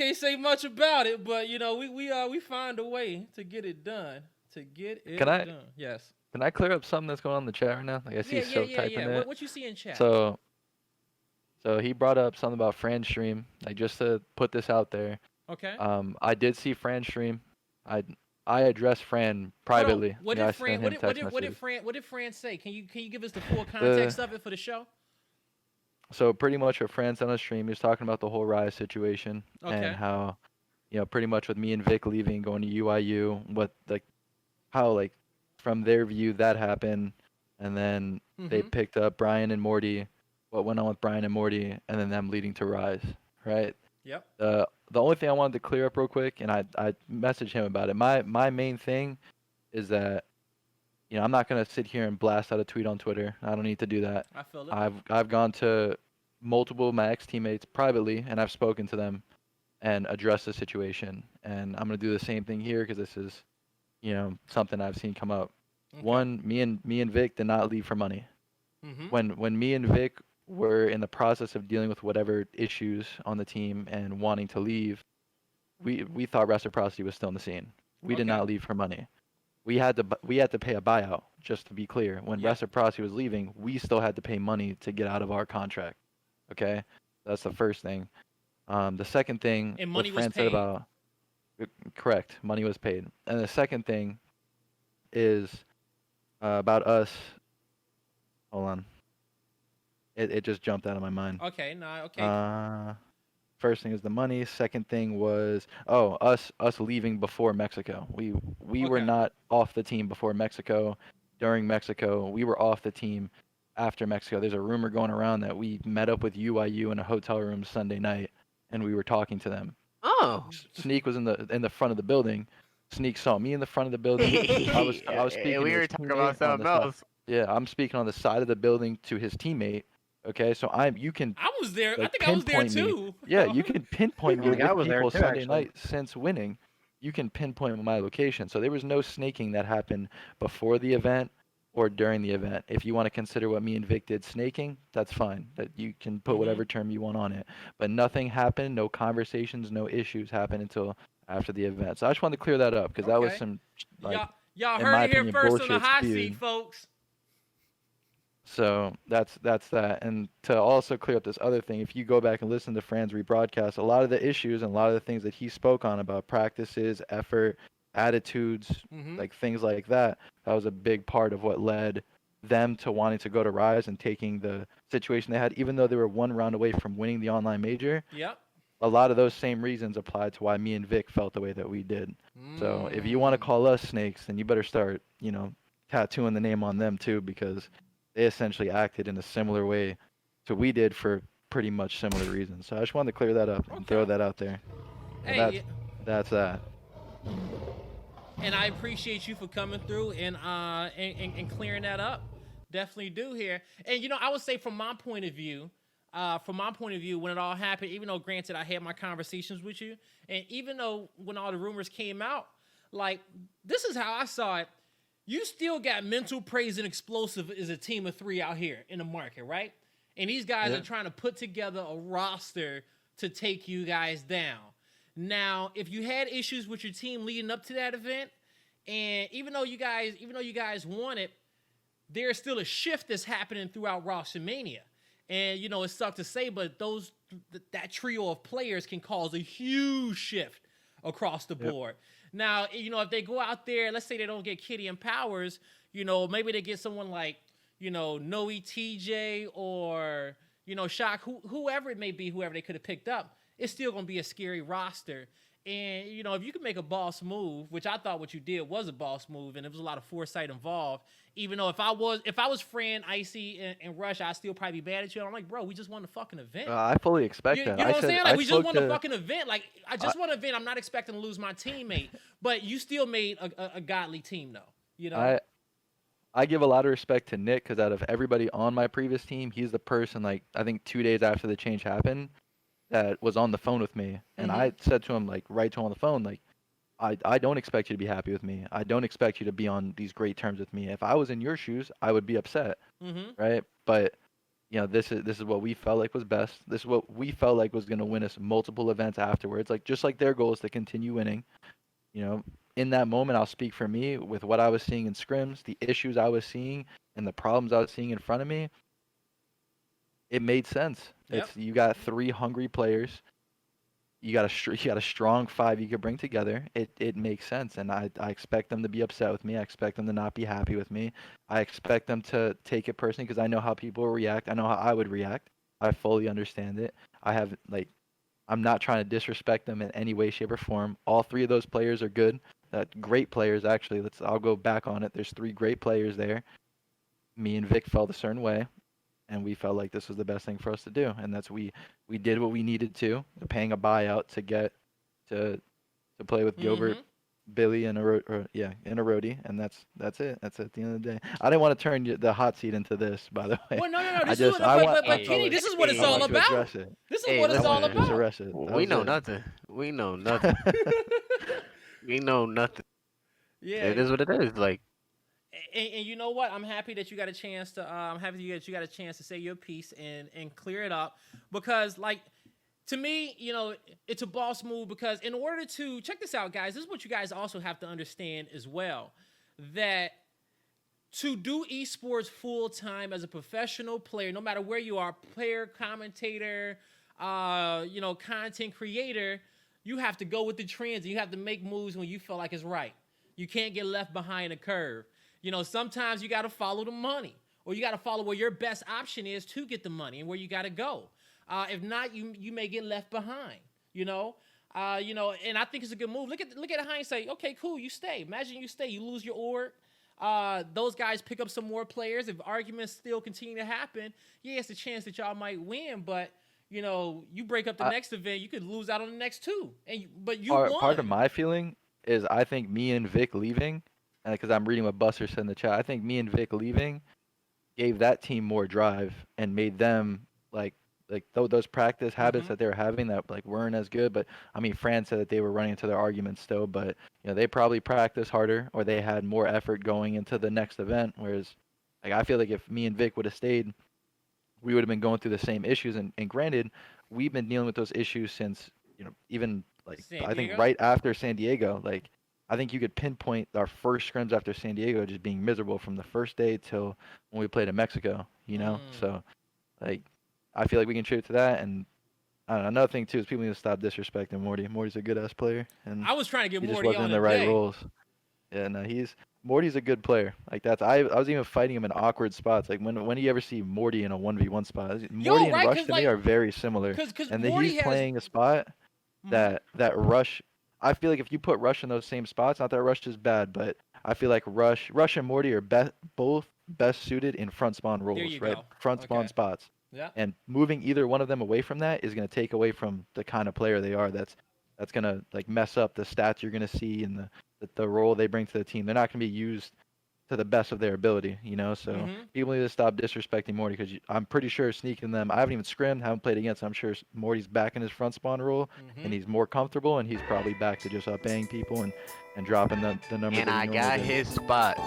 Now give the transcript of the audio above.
can't say much about it, but we find a way to get it done. Can I Done. Yes. can I clear up something that's going on in the chat right now? Like I see Silk typing Yeah. it. What you see in chat? So so he brought up something about Fran stream. Like just to put this out there. Okay. I did see Fran stream. I I addressed Fran Hold on. privately. What Yeah, did I Fran? sent him text messages. What did Fran say? Can you give us the full The context of it for the show? So pretty much what Fran's on a stream, he was talking about the whole Rise situation and Okay. how, pretty much with me and Vic leaving, going to UIU, what like how like from their view that happened, and then they Mm-hmm. picked up Brian and Morty, what went on with Brian and Morty, and then them leading to Rise, right? Yep. The only thing I wanted to clear up real quick, and I messaged him about it. My main thing is that I'm not gonna sit here and blast out a tweet on Twitter. I don't need to do that. I feel it. I've gone to multiple of my ex teammates privately, and I've spoken to them and addressed the situation. And I'm gonna do the same thing here because this is, something I've seen come up. Okay. One, me and Vic did not leave for money. Mm-hmm. When me and Vic were in the process of dealing with whatever issues on the team and wanting to leave, we thought reciprocity was still in the scene. We did Okay. not leave for money. We had to pay a buyout, just to be clear. When Yep. reciprocity was leaving, we still had to pay money to get out of our contract. Okay, that's the first thing. The second thing, And what money was Fran said paid. about correct, money was paid. And the second thing is about us. Hold on, it just jumped out of my mind. Okay. Nah. Okay. Uh, First thing is the money. Second thing was us leaving before Mexico. We were Okay. not off the team before Mexico. During Mexico, we were off the team after Mexico. There's a rumor going around that we met up with UIU in a hotel room Sunday night, and we were talking to them. Oh. Sneak was in the front of the building. Sneak saw me in the front of the building. I was speaking We to were his talking about teammate on something the side. else. Yeah, I'm speaking on the side of the building to his teammate. Okay, so you can I was there. I like think I was there pinpoint me. too. Yeah, you can pinpoint me I think I with was there people too, Sunday actually. night since winning. You can pinpoint my location. So there was no snaking that happened before the event or during the event. If you want to consider what me and Vic did snaking, that's fine. That you can put Mm-hmm. whatever term you want on it. But nothing happened, no conversations, no issues happened until after the event. So I just wanted to clear that up because that was Okay. some like Y'all in heard my it here opinion first on the bullshit hot spewed. seat, folks. So that's that. And to also clear up this other thing, if you go back and listen to Fran's rebroadcast, a lot of the issues and a lot of the things that he spoke on about practices, effort, attitudes, Mm-hmm. like things like that, that was a big part of what led them to wanting to go to Rise and taking the situation they had, even though they were one round away from winning the online major. Yep. A lot of those same reasons applied to why me and Vic felt the way that we did. So if you want to call us snakes, then you better start, tattooing the name on them too, because they essentially acted in a similar way to we did for pretty much similar reasons. So I just wanted to clear that up and throw Okay. that out there. And Hey, that's that. and I appreciate you for coming through and clearing that up. Definitely do here. And I would say from my point of view, when it all happened, even though granted I had my conversations with you, and even though when all the rumors came out, like this is how I saw it. You still got Mental, Praise, and Explosive as a team of three out here in the market, right? And these guys Yeah. are trying to put together a roster to take you guys down. Now, if you had issues with your team leading up to that event, and even though you guys won it, there's still a shift that's happening throughout Roster Mania. And it sucks to say, but that trio of players can cause a huge shift across the Yep. board. Now, if they go out there, let's say they don't get Kitty and Powers, maybe they get someone like, Noe TJ or, Shock, whoever it may be, whoever they could have picked up, it's still going to be a scary roster. And, if you can make a boss move, which I thought what you did was a boss move, and there was a lot of foresight involved, even though if I was Fran, Icy, and Rush, I'd still probably be mad at you. I'm like, bro, we just won the fucking event. I fully expect You that. know I what I'm said saying? Like, I we just spoke won to the fucking event. Like, I just won an event. I'm not expecting to lose my teammate. But you still made a godly team, though. I give a lot of respect to Nick because out of everybody on my previous team, he's the person like I think 2 days after the change happened that was on the phone with me, and I said to him like right to him on the phone like I don't expect you to be happy with me. I don't expect you to be on these great terms with me. If I was in your shoes, I would be upset, Mm-hmm. right? But this is what we felt like was best. This is what we felt like was going to win us multiple events afterwards. Like just like their goal is to continue winning. You know, in that moment, I'll speak for me with what I was seeing in scrims, the issues I was seeing, and the problems I was seeing in front of me. It made sense. Yep. It's you got 3 hungry players. You got a strong 5 you could bring together. It makes sense, and I expect them to be upset with me. I expect them to not be happy with me. I expect them to take it personally because I know how people will react. I know how I would react. I fully understand it. I'm not trying to disrespect them in any way, shape, or form. All 3 of those players are good. Great players, actually. I'll go back on it. There's 3 great players there. Me and Vic felt a certain way, and we felt like this was the best thing for us to do. And we did what we needed to, paying a buyout to get to play with Gilbert, Billy, and a roadie, and that's it. That's at the end of the day. I didn't want to turn the hot seat into this, by the way. Well, no. But Kenny, this is what it's all about. This is what it's all about. We know nothing. We know nothing. We know nothing. Yeah, it is what it is. Like, and you know what? I'm happy that you got a chance to. I'm happy that you got a chance to say your piece and clear it up, because like, to me, it's a boss move, because in order to check this out, guys, this is what you guys also have to understand as well, that to do esports full time as a professional player, no matter where you are, player, commentator, content creator, you have to go with the trends. And you have to make moves when you feel like it's right. You can't get left behind a curve. Sometimes you got to follow the money, or you got to follow where your best option is to get the money and where you got to go. If not, you may get left behind. And I think it's a good move. Look at hindsight. Okay, cool. You stay. Imagine you stay. You lose your org. Those guys pick up some more players. If arguments still continue to happen, yeah, it's a chance that y'all might win. But you break up the next event, you could lose out on the next 2. But you won. Part of my feeling is I think me and Vic leaving, because I'm reading what Buster said in the chat. I think me and Vic leaving gave that team more drive and made them like those practice habits that they were having that weren't as good. But I mean, Fran said that they were running into their arguments still, but they probably practiced harder, or they had more effort going into the next event. Whereas I feel like if me and Vic would have stayed, we would have been going through the same issues. And granted, we've been dealing with those issues since even I think right after San Diego. I think you could pinpoint our first scrims after San Diego just being miserable from the first day till when we played in Mexico. So I feel like we contribute to that. And I don't know, another thing too is people need to stop disrespecting Morty. Morty's a good ass player, and I was trying to get he just Morty wasn't on in the right roles. Yeah, no, Morty's a good player. I was even fighting him in awkward spots. When do you ever see Morty in a 1v1 spot? Morty and Rush to me are very similar. And then he's playing a spot that Rush. I feel like if you put Rush in those same spots, not that Rush is bad, but I feel like Rush and Morty are both best suited in front spawn roles, right? Front spawn spots. Yeah. And moving either one of them away from that is going to take away from the kind of player they are. That's going to mess up the stats you're going to see and the role they bring to the team. They're not going to be used to the best of their ability, So people need to stop disrespecting Morty, because I'm pretty sure sneaking them. I haven't even scrimmed, haven't played against. I'm sure Morty's back in his front spawn role, and he's more comfortable, and he's probably back to just banging people and dropping the numbers. And I got his spot.